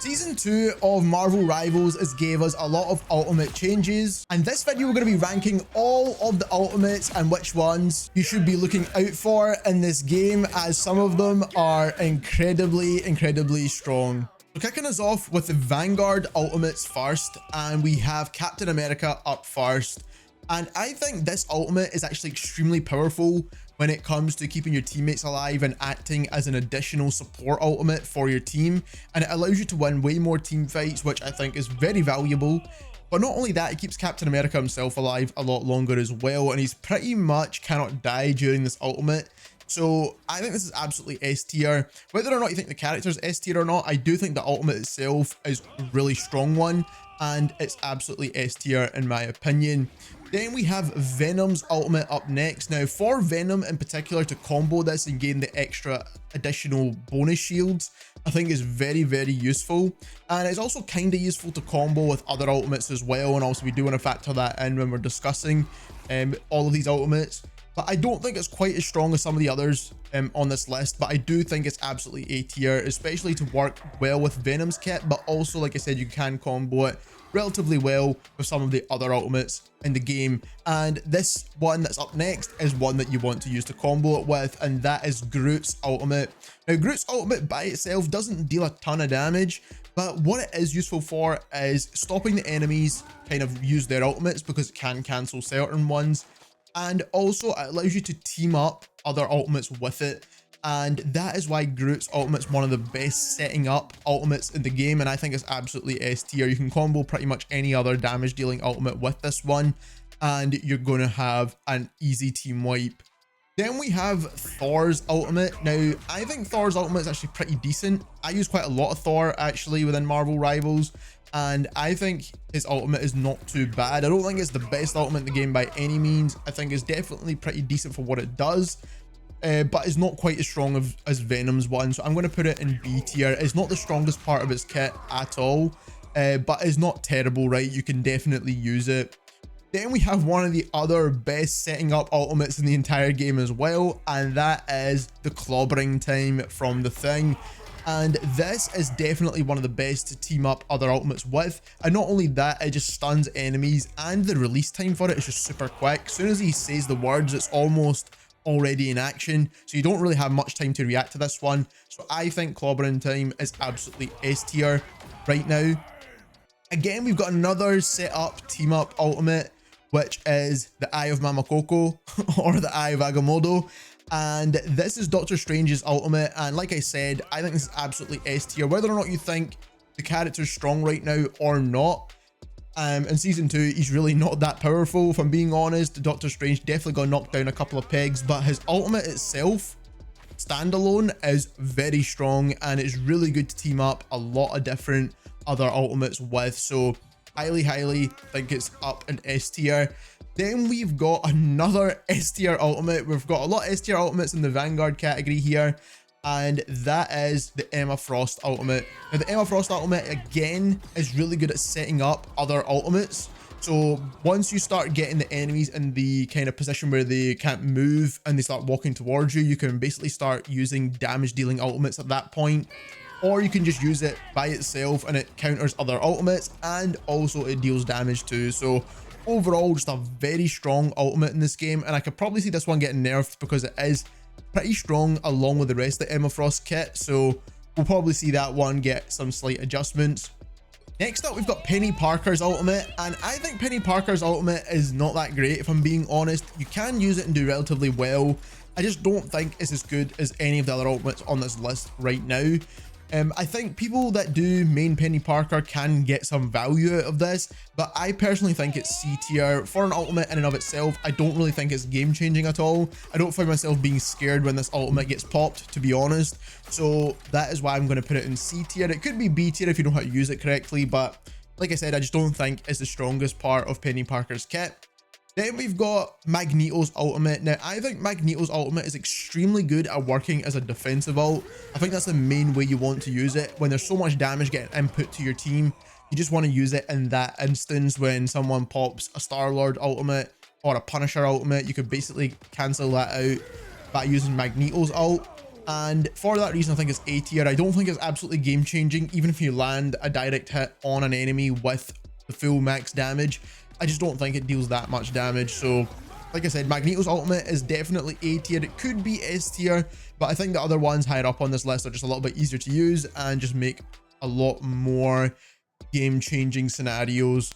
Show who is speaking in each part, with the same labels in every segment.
Speaker 1: Season 2 of Marvel Rivals has gave us a lot of ultimate changes, and this video we're going to be ranking all of the ultimates and which ones you should be looking out for in this game, as some of them are incredibly strong. So kicking us off with the Vanguard ultimates first, and we have Captain America up first. And I think this ultimate is actually extremely powerful when it comes to keeping your teammates alive and acting as an additional support ultimate for your team. And it allows you to win way more team fights, which I think is very valuable. But not only that, it keeps Captain America himself alive a lot longer as well. And he's pretty much cannot die during this ultimate. So I think this is absolutely S tier. Whether or not you think the character is S tier or not, I do think the ultimate itself is a really strong one. And it's absolutely S tier in my opinion. Then we have Venom's ultimate up next. Now for Venom in particular to combo this and gain the extra additional bonus shields, I think is very useful. And it's also kind of useful to combo with other ultimates as well. And also we do want to factor that in when we're discussing all of these ultimates. But I don't think it's quite as strong as some of the others on this list, but I do think it's absolutely A tier, especially to work well with Venom's kit. But also, like I said, you can combo it relatively well with some of the other ultimates in the game. And this one that's up next is one that you want to use to combo it with, and that is Groot's ultimate. Now Groot's ultimate by itself doesn't deal a ton of damage, but what it is useful for is stopping the enemies kind of use their ultimates, because it can cancel certain ones. And also it allows you to team up other ultimates with it. And that is why Groot's ultimate is one of the best setting up ultimates in the game. And I think it's absolutely S tier. You can combo pretty much any other damage dealing ultimate with this one, and you're going to have an easy team wipe. Then we have Thor's ultimate. Now, I think Thor's ultimate is actually pretty decent. I use quite a lot of Thor actually within Marvel Rivals, and I think his ultimate is not too bad. I don't think it's the best ultimate in the game by any means. I think it's definitely pretty decent for what it does, but it's not quite as strong as Venom's one. So I'm going to put it in B tier. It's not the strongest part of his kit at all, but it's not terrible, right? You can definitely use it. Then we have one of the other best setting up ultimates in the entire game as well, and that is the clobbering time from The Thing. And this is definitely one of the best to team up other ultimates with. And not only that, it just stuns enemies, and the release time for it is just super quick. As soon as he says the words, it's almost already in action, so you don't really have much time to react to this one. So I think clobbering time is absolutely S tier right now. Again, we've got another set up team up ultimate, which is the Eye of Mamakoko or the Eye of Agamotto. And this is Doctor Strange's ultimate, and like I said, I think this is absolutely S tier. Whether or not you think the character's strong right now or not, in season 2 he's really not that powerful, if I'm being honest. Doctor Strange definitely got knocked down a couple of pegs, but his ultimate itself standalone is very strong, and it's really good to team up a lot of different other ultimates with. So highly think it's up in S tier. Then we've got another S tier ultimate. We've got a lot of S tier ultimates in the Vanguard category here, and that is the Emma Frost ultimate. Now the Emma Frost ultimate again is really good at setting up other ultimates. So once you start getting the enemies in the kind of position where they can't move and they start walking towards you, you can basically start using damage dealing ultimates at that point. Or you can just use it by itself and it counters other ultimates, and also it deals damage too. So overall, just a very strong ultimate in this game, and I could probably see this one getting nerfed because it is pretty strong along with the rest of the Emma Frost kit. So we'll probably see that one get some slight adjustments. Next up, we've got Penny Parker's ultimate, and I think Penny Parker's ultimate is not that great, if I'm being honest. You can use it and do relatively well. I just don't think it's as good as any of the other ultimates on this list right now. I think people that do main Penny Parker can get some value out of this, but I personally think it's C tier. For an ultimate in and of itself, I don't really think it's game changing at all. I don't find myself being scared when this ultimate gets popped, to be honest. So that is why I'm going to put it in C tier. It could be B tier if you know how to use it correctly, but like I said, I just don't think it's the strongest part of Penny Parker's kit. Then we've got Magneto's ultimate. Now, I think Magneto's ultimate is extremely good at working as a defensive ult. I think that's the main way you want to use it. When there's so much damage getting input to your team, you just want to use it in that instance. When someone pops a Star-Lord ultimate or a Punisher ultimate, you could basically cancel that out by using Magneto's ult. And for that reason, I think it's A tier. I don't think it's absolutely game changing, even if you land a direct hit on an enemy with the full max damage. I just don't think it deals that much damage. So like I said, Magneto's ultimate is definitely A tier. It could be S tier, but I think the other ones higher up on this list are just a little bit easier to use and just make a lot more game-changing scenarios.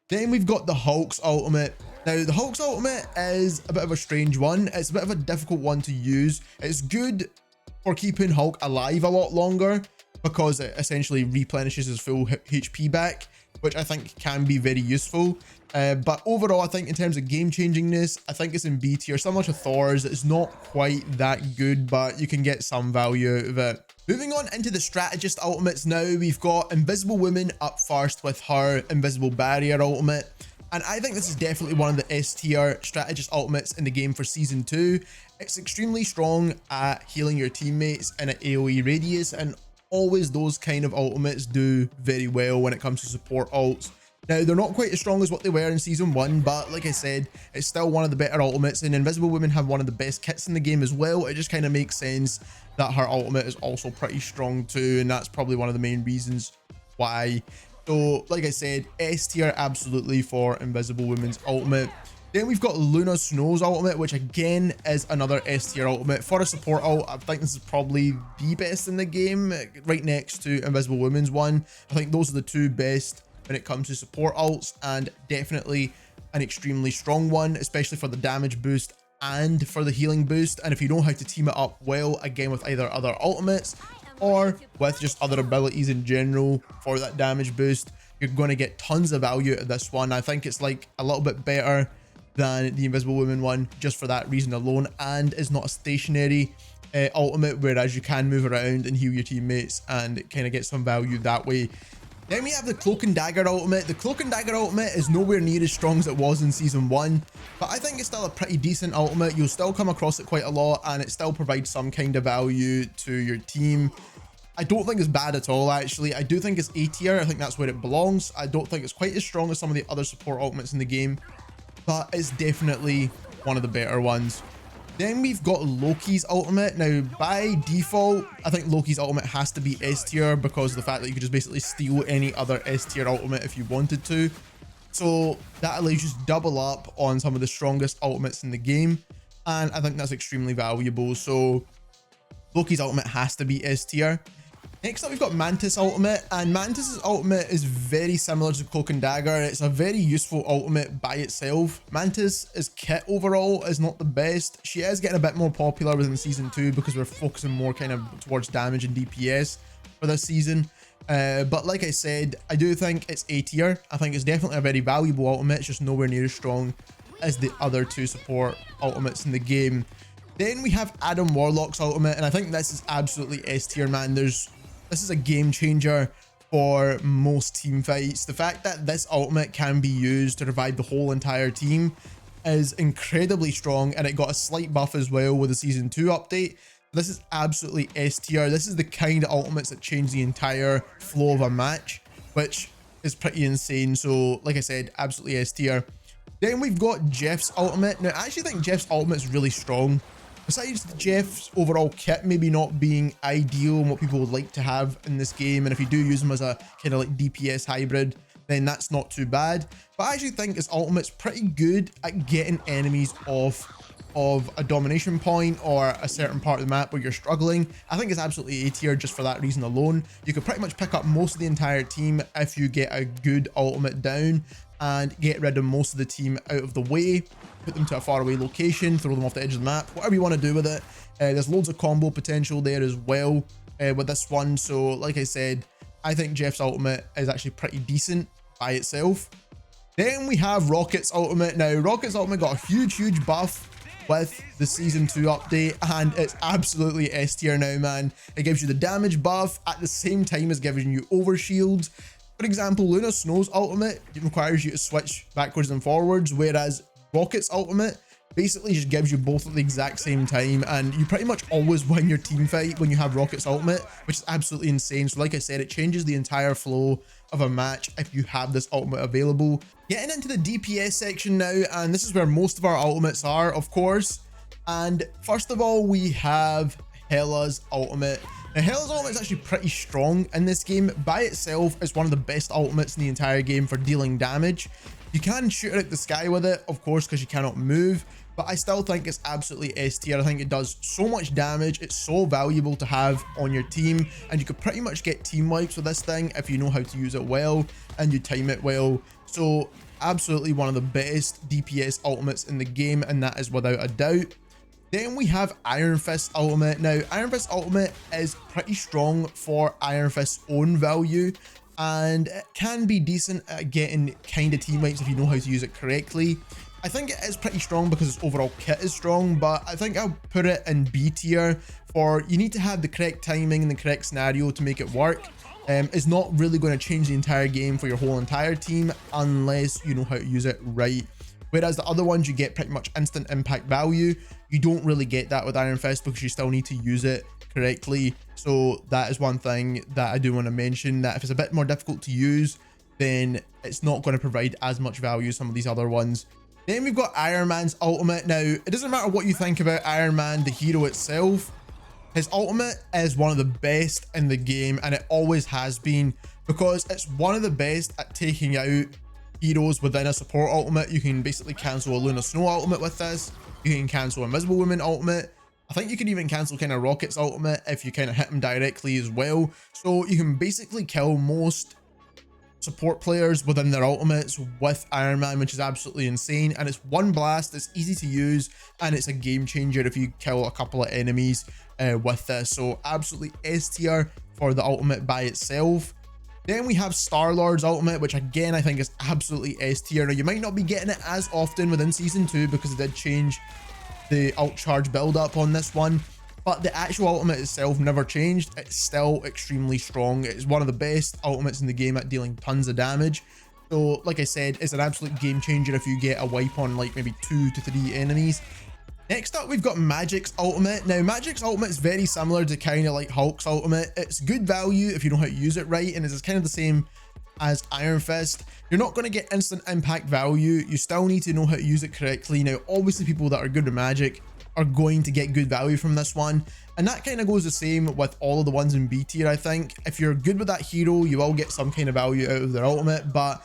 Speaker 1: Then we've got the Hulk's ultimate. Now, the Hulk's ultimate is a bit of a strange one. It's a bit of a difficult one to use. It's good for keeping Hulk alive a lot longer because it essentially replenishes his full HP back, which I think can be very useful. But overall, I think in terms of game changingness, I think it's in B tier. Similar to Thor's, it's not quite that good, but you can get some value out of it. Moving on into the Strategist ultimates now, we've got Invisible Woman up first with her Invisible Barrier ultimate. And I think this is definitely one of the S tier Strategist ultimates in the game for Season 2. It's extremely strong at healing your teammates in an AoE radius, and always those kind of ultimates do very well when it comes to support ults. Now, they're not quite as strong as what they were in Season 1, but like I said, it's still one of the better ultimates, and Invisible Women have one of the best kits in the game as well. It just kind of makes sense that her ultimate is also pretty strong too, and that's probably one of the main reasons why. So, like I said, S tier absolutely for Invisible Women's ultimate. Then we've got Luna Snow's ultimate, which again is another S tier ultimate. For a support ult, I think this is probably the best in the game, right next to Invisible Women's one. I think those are the two best when it comes to support ults, and definitely an extremely strong one, especially for the damage boost and for the healing boost. And if you know how to team it up well, again with either other ultimates or with just other abilities in general for that damage boost, you're going to get tons of value out of this one. I think it's like a little bit better than the Invisible Woman one just for that reason alone, and is not a stationary ultimate, whereas you can move around and heal your teammates and kind of get some value that way. Then we have the Cloak and Dagger ultimate. The Cloak and Dagger ultimate is nowhere near as strong as it was in Season 1, but I think it's still a pretty decent ultimate. You'll still come across it quite a lot, and it still provides some kind of value to your team. I don't think it's bad at all, actually. I do think it's A tier. I think that's where it belongs. I don't think it's quite as strong as some of the other support ultimates in the game, but it's definitely one of the better ones. Then we've got Loki's ultimate. Now, by default, I think Loki's ultimate has to be S tier because of the fact that you could just basically steal any other S tier ultimate if you wanted to. So that allows you to double up on some of the strongest ultimates in the game, and I think that's extremely valuable. So Loki's ultimate has to be S tier. Next up, we've got Mantis ultimate, and Mantis's ultimate is very similar to Cloak and Dagger. It's a very useful ultimate by itself. Mantis's kit overall is not the best. She is getting a bit more popular within Season 2 because we're focusing more kind of towards damage and DPS for this season. But like I said, I do think it's A tier. I think it's definitely a very valuable ultimate. It's just nowhere near as strong as the other two support ultimates in the game. Then we have Adam Warlock's ultimate, and I think this is absolutely S tier, man. This is a game changer for most team fights. The fact that this ultimate can be used to revive the whole entire team is incredibly strong, and it got a slight buff as well with the Season 2 update. This is absolutely S tier. This is the kind of ultimates that change the entire flow of a match, which is pretty insane. So like I said, absolutely S tier. Then we've got Jeff's ultimate. Now, I actually think Jeff's ultimate is really strong. Besides Jeff's overall kit maybe not being ideal and what people would like to have in this game, and if you do use him as a kind of like DPS hybrid, then that's not too bad. But I actually think his ultimate's pretty good at getting enemies off of a domination point or a certain part of the map where you're struggling. I think it's absolutely A tier just for that reason alone. You could pretty much pick up most of the entire team if you get a good ultimate down and get rid of most of the team out of the way, put them to a faraway location, throw them off the edge of the map, whatever you want to do with it. There's loads of combo potential there as well with this one. So like I said, I think Jeff's ultimate is actually pretty decent by itself. Then we have Rocket's ultimate. Now, Rocket's ultimate got a huge buff with the Season 2 update, and it's absolutely S tier now, man. It gives you the damage buff at the same time as giving you overshield. For example, Luna Snow's ultimate requires you to switch backwards and forwards, whereas Rocket's ultimate basically just gives you both at the exact same time, and you pretty much always win your team fight when you have Rocket's ultimate, which is absolutely insane. So like I said, it changes the entire flow of a match if you have this ultimate available. Getting into the DPS section now, and this is where most of our ultimates are, of course. And first of all, we have Hela's ultimate. Now, Hela's ultimate is actually pretty strong in this game. By itself, it's one of the best ultimates in the entire game for dealing damage. You can shoot it at the sky with it, of course, because you cannot move, but I still think it's absolutely S tier. I think it does so much damage. It's so valuable to have on your team, and you could pretty much get team wipes with this thing if you know how to use it well and you time it well. So absolutely one of the best DPS ultimates in the game, and that is without a doubt. Then we have Iron Fist ultimate. Now, Iron Fist ultimate is pretty strong for Iron Fist's own value, and it can be decent at getting kind of team wipes if you know how to use it correctly. I think it is pretty strong because its overall kit is strong, but I think I'll put it in B tier for you need to have the correct timing and the correct scenario to make it work. It's not really going to change the entire game for your whole entire team unless you know how to use it right. Whereas the other ones, you get pretty much instant impact value. You don't really get that with Iron Fist because you still need to use it correctly. So that is one thing that I do want to mention, that if it's a bit more difficult to use, then it's not going to provide as much value as some of these other ones. Then we've got Iron Man's ultimate. Now, it doesn't matter what you think about Iron Man, the hero itself. His ultimate is one of the best in the game, and it always has been, because it's one of the best at taking out heroes within a support ultimate. You can basically cancel a Luna Snow ultimate with this. You can cancel Invisible Woman ultimate. I think you can even cancel kind of Rocket's ultimate if you kind of hit him directly as well. So you can basically kill most support players within their ultimates with Iron Man, which is absolutely insane. And it's one blast, it's easy to use, and it's a game changer if you kill a couple of enemies with this. So absolutely S tier for the ultimate by itself. Then we have Star-Lord's ultimate, which again I think is absolutely S tier. Now, you might not be getting it as often within season 2 because it did change the ult charge build up on this one, but the actual ultimate itself never changed. It's still extremely strong. It's one of the best ultimates in the game at dealing tons of damage. So like I said, it's an absolute game changer if you get a wipe on like maybe 2 to 3 enemies. Next up, we've got Magic's ultimate. Now, Magic's ultimate is very similar to kind of like Hulk's ultimate. It's good value if you know how to use it right, and it's kind of the same as Iron Fist. You're not going to get instant impact value. You still need to know how to use it correctly. Now, obviously, people that are good at Magic are going to get good value from this one, and that kind of goes the same with all of the ones in B tier. I think if you're good with that hero, you will get some kind of value out of their ultimate, but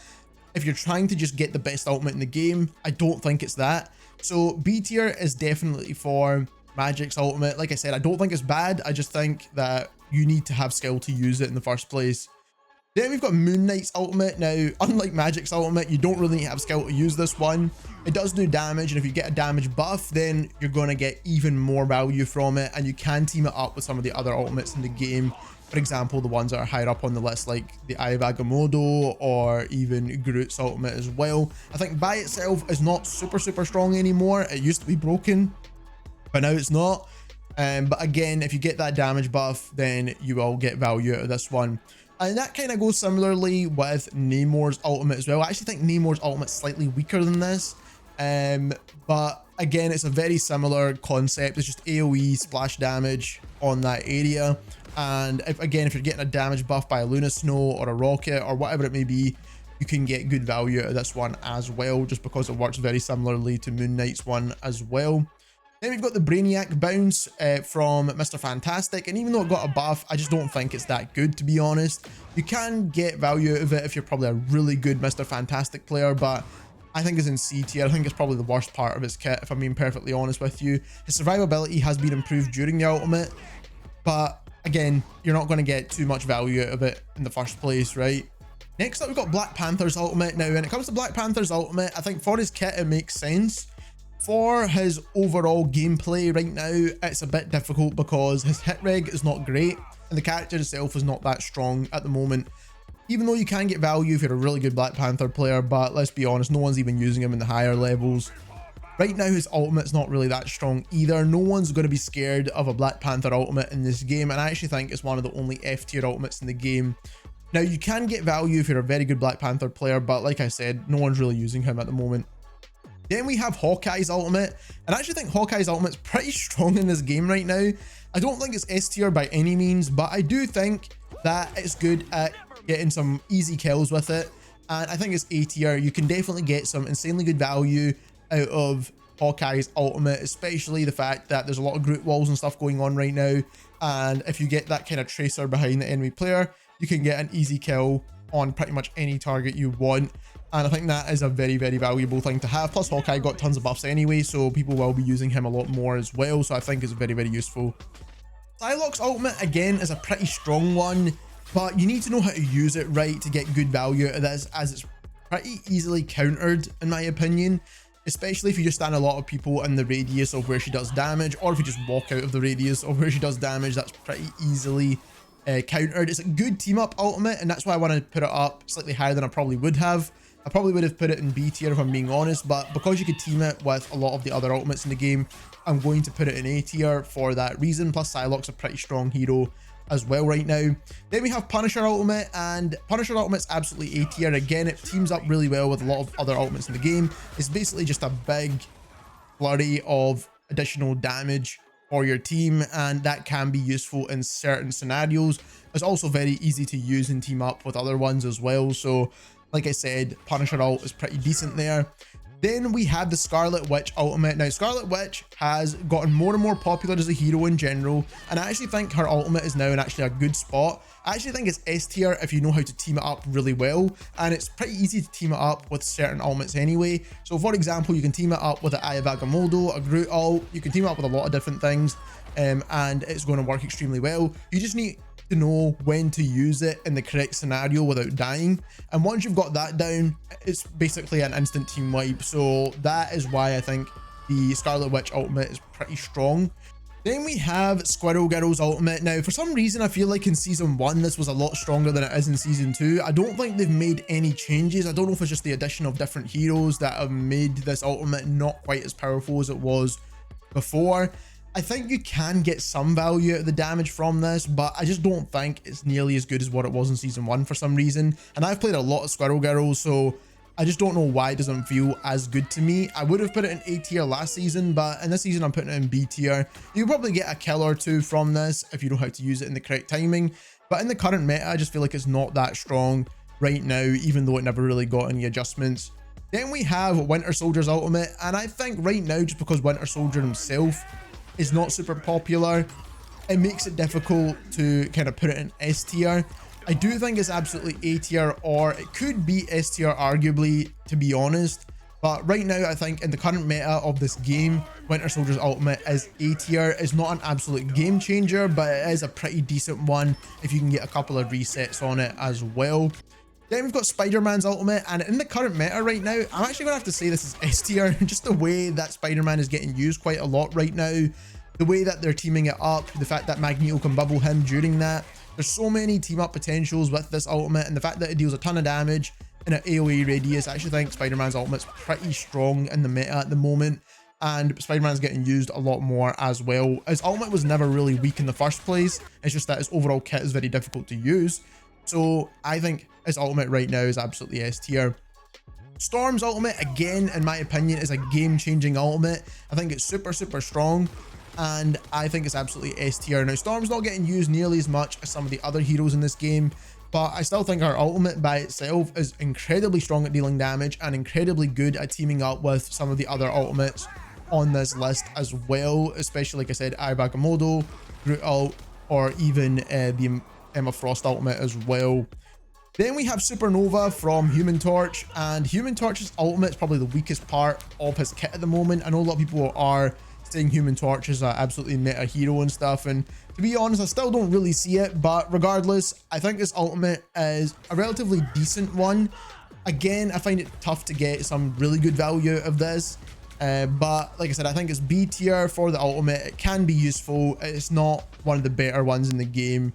Speaker 1: if you're trying to just get the best ultimate in the game, I don't think it's that. So B tier is definitely for Magic's ultimate. Like I said, I don't think it's bad. I just think that you need to have skill to use it in the first place. Then we've got Moon Knight's ultimate. Now, unlike Magic's ultimate, you don't really have skill to use this one. It does do damage, and if you get a damage buff, then you're going to get even more value from it, and you can team it up with some of the other ultimates in the game. For example, the ones that are higher up on the list, like the Eye of Agamotto or even Groot's ultimate as well. I think by itself is not super strong anymore. It used to be broken, but now it's not. But again, if you get that damage buff, then you will get value out of this one. And that kind of goes similarly with Namor's ultimate as well. I actually think Namor's ultimate is slightly weaker than this. But again, it's a very similar concept. It's just AoE splash damage on that area. And if you're getting a damage buff by a Luna Snow or a Rocket or whatever it may be, you can get good value out of this one as well, just because it works very similarly to Moon Knight's one as well. Then we've got the Brainiac bounce from Mr. Fantastic, and even though it got a buff, I just don't think it's that good, to be honest. You can get value out of it if you're probably a really good Mr. Fantastic player, but I think it's in C tier. I think it's probably the worst part of his kit, if I'm being perfectly honest with you. His survivability has been improved during the ultimate, but again, you're not going to get too much value out of it in the first place, right? Next up, we've got Black Panther's ultimate. Now, when it comes to Black Panther's ultimate, I think for his kit, it makes sense. For his overall gameplay right now, it's a bit difficult because his hit reg is not great, and the character itself is not that strong at the moment. Even though you can get value if you're a really good Black Panther player, but let's be honest, no one's even using him in the higher levels. Right now, his ultimate's not really that strong either. No one's going to be scared of a Black Panther ultimate in this game, and I actually think it's one of the only F tier ultimates in the game. Now, you can get value if you're a very good Black Panther player, but like I said, no one's really using him at the moment. Then we have Hawkeye's ultimate, and I actually think Hawkeye's ultimate's pretty strong in this game right now. I don't think it's S tier by any means, but I do think that it's good at getting some easy kills with it, and I think it's A tier. You can definitely get some insanely good value out of Hawkeye's ultimate, especially the fact that there's a lot of group walls and stuff going on right now. And if you get that kind of tracer behind the enemy player, you can get an easy kill on pretty much any target you want. And I think that is a very, very valuable thing to have. Plus, Hawkeye got tons of buffs anyway, so people will be using him a lot more as well. So I think it's very, very useful. Psylocke's ultimate, again, is a pretty strong one, but you need to know how to use it right to get good value out of this, as it's pretty easily countered, in my opinion. Especially if you just stand a lot of people in the radius of where she does damage, or if you just walk out of the radius of where she does damage, that's pretty easily countered. It's a good team up ultimate, and that's why I want to put it up slightly higher than I probably would have. I probably would have put it in B tier if I'm being honest, but because you could team it with a lot of the other ultimates in the game, I'm going to put it in A tier for that reason. Plus, Psylocke's a pretty strong hero as well right now. Then we have Punisher ultimate, and Punisher ultimate's absolutely A tier. Again, it teams up really well with a lot of other ultimates in the game. It's basically just a big flurry of additional damage for your team, and that can be useful in certain scenarios. It's also very easy to use and team up with other ones as well. So like I said, Punisher ult is pretty decent there. Then we have the Scarlet Witch ultimate. Now, Scarlet Witch has gotten more and more popular as a hero in general, and I actually think her ultimate is now in actually a good spot. I actually think it's S tier if you know how to team it up really well, and it's pretty easy to team it up with certain ultimates anyway. So for example, you can team it up with an Eye of Agamotto, a Groot ult, you can team it up with a lot of different things, and it's going to work extremely well. You just need to know when to use it in the correct scenario without dying, and once you've got that down, it's basically an instant team wipe. So that is why I think the Scarlet Witch ultimate is pretty strong. Then we have Squirrel Girl's ultimate. Now, for some reason, I feel like in season 1 this was a lot stronger than it is in season 2. I don't think they've made any changes. I don't know if it's just the addition of different heroes that have made this ultimate not quite as powerful as it was before. I think you can get some value out of the damage from this, but I just don't think it's nearly as good as what it was in season 1 for some reason. And I've played a lot of Squirrel Girls, so I just don't know why it doesn't feel as good to me. I would have put it in A tier last season, but in this season I'm putting it in B tier. You'll probably get a kill or two from this if you know how to use it in the correct timing. But in the current meta, I just feel like it's not that strong right now, even though it never really got any adjustments. Then we have Winter Soldier's ultimate, and I think right now, just because Winter Soldier himself is not super popular, it makes it difficult to kind of put it in S tier. I do think it's absolutely A tier, or it could be S tier arguably, to be honest. But right now, I think in the current meta of this game, Winter Soldier's ultimate is A tier. It's not an absolute game changer, but it is a pretty decent one if you can get a couple of resets on it as well. Then we've got Spider-Man's ultimate, and in the current meta right now, I'm actually going to have to say this is S tier. Just the way that Spider-Man is getting used quite a lot right now, the way that they're teaming it up, the fact that Magneto can bubble him during that. There's so many team up potentials with this ultimate, and the fact that it deals a ton of damage in an AoE radius. I actually think Spider-Man's ultimate's pretty strong in the meta at the moment, and Spider-Man's getting used a lot more as well. His ultimate was never really weak in the first place. It's just that his overall kit is very difficult to use. So I think his ultimate right now is absolutely S tier. Storm's ultimate, again, in my opinion, is a game-changing ultimate. I think it's super, super strong, and I think it's absolutely S tier. Now, Storm's not getting used nearly as much as some of the other heroes in this game, but I still think her ultimate by itself is incredibly strong at dealing damage and incredibly good at teaming up with some of the other ultimates on this list as well, especially, like I said, Eye of Agamotto, Groot ult, or even the Emma Frost ultimate as well. Then we have Supernova from Human Torch, and Human Torch's ultimate is probably the weakest part of his kit at the moment. I know a lot of people are saying Human Torch is an absolutely meta hero and stuff, and to be honest, I still don't really see it, but regardless, I think this ultimate is a relatively decent one. Again, I find it tough to get some really good value out of this, but like I said, I think it's B tier for the ultimate. It can be useful. It's not one of the better ones in the game.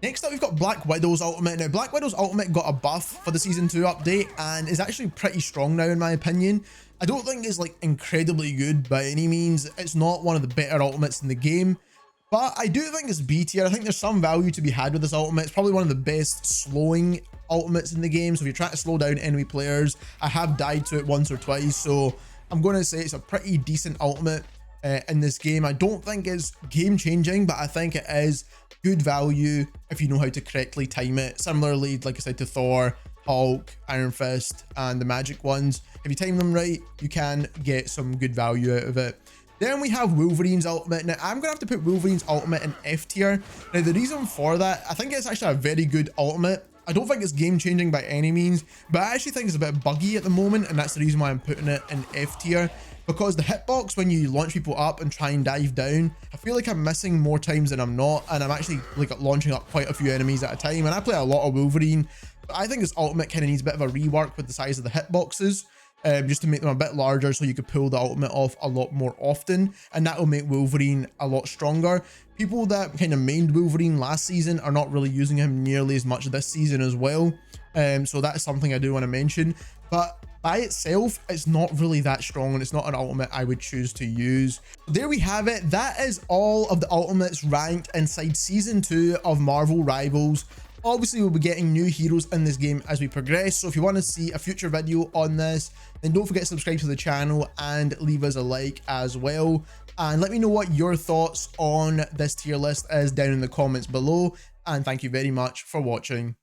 Speaker 1: Next up, we've got Black Widow's ultimate. Now, Black Widow's ultimate got a buff for the Season 2 update and is actually pretty strong now, in my opinion. I don't think it's like incredibly good by any means. It's not one of the better ultimates in the game, but I do think it's B tier. I think there's some value to be had with this ultimate. It's probably one of the best slowing ultimates in the game. So if you're trying to slow down enemy players, I have died to it once or twice. So I'm going to say it's a pretty decent ultimate in this game. I don't think it's game changing, but I think it is good value if you know how to correctly time it. Similarly, like I said, to Thor, Hulk, Iron Fist, and the magic ones. If you time them right, you can get some good value out of it. Then we have Wolverine's ultimate. Now, I'm going to have to put Wolverine's ultimate in F tier. Now, the reason for that, I think it's actually a very good ultimate. I don't think it's game-changing by any means, but I actually think it's a bit buggy at the moment, and that's the reason why I'm putting it in F tier. Because the hitbox, when you launch people up and try and dive down, I feel like I'm missing more times than I'm not, and I'm actually like launching up quite a few enemies at a time. And I play a lot of Wolverine, but I think his ultimate kind of needs a bit of a rework with the size of the hitboxes. Just to make them a bit larger so you could pull the ultimate off a lot more often, and that will make Wolverine a lot stronger. People that kind of mained Wolverine last season are not really using him nearly as much this season as well, so that is something I do want to mention. But by itself, it's not really that strong, and it's not an ultimate I would choose to use. There we have it. That is all of the ultimates ranked inside season 2 of Marvel Rivals. Obviously, we'll be getting new heroes in this game as we progress, so if you want to see a future video on this, then don't forget to subscribe to the channel and leave us a like as well. And let me know what your thoughts on this tier list is down in the comments below, and thank you very much for watching.